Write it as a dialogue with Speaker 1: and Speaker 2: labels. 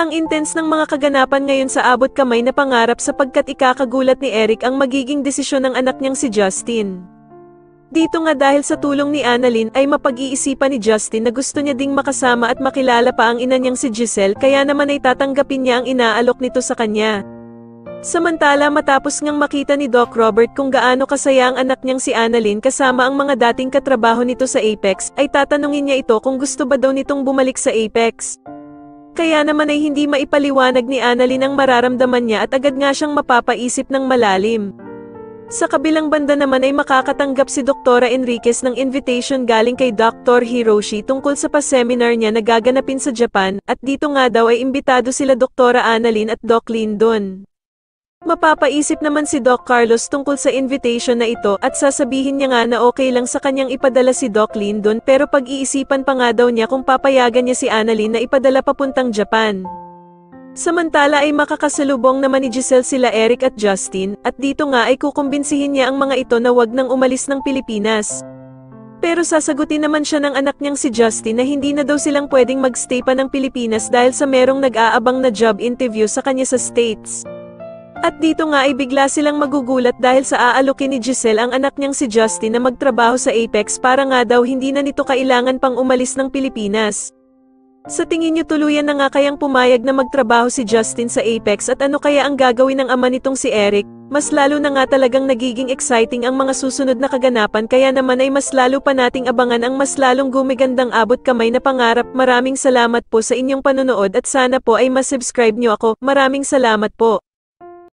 Speaker 1: Ang intense ng mga kaganapan ngayon sa abot kamay na pangarap sapagkat ikakagulat ni Eric ang magiging desisyon ng anak niyang si Justin. Dito nga dahil sa tulong ni Annalyn ay mapag-iisipan ni Justin na gusto niya ding makasama at makilala pa ang ina niyang si Giselle kaya naman ay tatanggapin niya ang inaalok nito sa kanya. Samantala matapos ngang makita ni Doc Robert kung gaano kasaya ang anak niyang si Annalyn kasama ang mga dating katrabaho nito sa Apex, ay tatanungin niya ito kung gusto ba daw nitong bumalik sa Apex. Kaya naman ay hindi maipaliwanag ni Annalyn ang mararamdaman niya at agad nga siyang mapapaisip ng malalim. Sa kabilang banda naman ay makakatanggap si Dr. Enriquez ng invitation galing kay Dr. Hiroshi tungkol sa pa-seminar niya na gaganapin sa Japan, at dito nga daw ay imbitado sila Dr. Annalyn at Doc Lyndon. Mapapaisip naman si Doc Carlos tungkol sa invitation na ito at sasabihin niya nga na okay lang sa kanyang ipadala si Doc Lyndon pero pag-iisipan pa nga daw niya kung papayagan niya si Annalyn na ipadala papuntang Japan. Samantala ay makakasalubong naman ni Giselle sila Eric at Justin, at dito nga ay kukumbinsihin niya ang mga ito na wag nang umalis ng Pilipinas. Pero sasagutin naman siya ng anak niyang si Justin na hindi na daw silang pwedeng magstay pa ng Pilipinas dahil sa merong nag-aabang na job interview sa kanya sa States. At dito nga ay bigla silang magugulat dahil sa aalokin ni Giselle ang anak niyang si Justin na magtrabaho sa Apex para nga daw hindi na nito kailangan pang umalis ng Pilipinas. Sa tingin niyo tuluyan na nga kayang pumayag na magtrabaho si Justin sa Apex at ano kaya ang gagawin ng ama nitong si Eric? Mas lalo na nga talagang nagiging exciting ang mga susunod na kaganapan kaya naman ay mas lalo pa nating abangan ang mas lalong gumigandang abot kamay na pangarap. Maraming salamat po sa inyong panonood at sana po ay masubscribe niyo ako. Maraming salamat po.